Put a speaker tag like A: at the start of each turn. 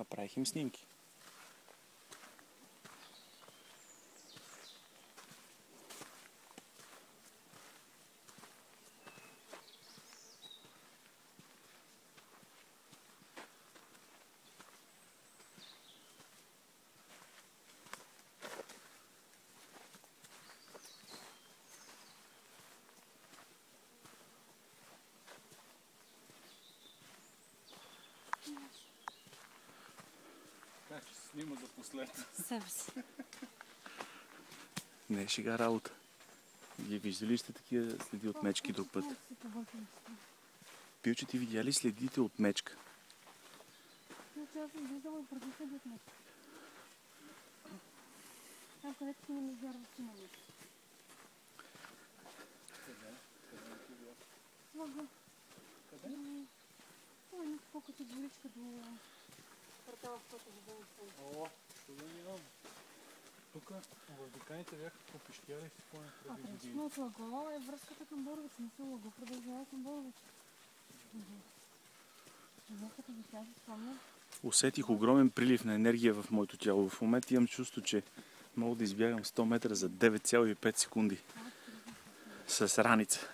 A: Направих им снимки.
B: Така че се снима за последно.
C: Себе си.
A: Не е шега работа. Вие виждали ли сте такива следи от мечки друг път? Пилче, ти видя ли следите от мечка?
C: Аз съм виждала и преди следи от мечка. Там където си не вярва, че има мечка. Слага.
B: Къде?
C: Това е нещо по-като дворичка до квартала, в който го бъде.
B: О, що да нямам. Тук в Диканите бяха попищяли си поне преди години.
C: Принципно от Лаго е връзката към Боровица. Не са Лаго, продължава към Боровица. Като ви кажа, спомня.
A: Усетих огромен прилив на енергия в моето тяло. В момента имам чувство, че мога да избягам 100 метра за 9,5 секунди. С раница.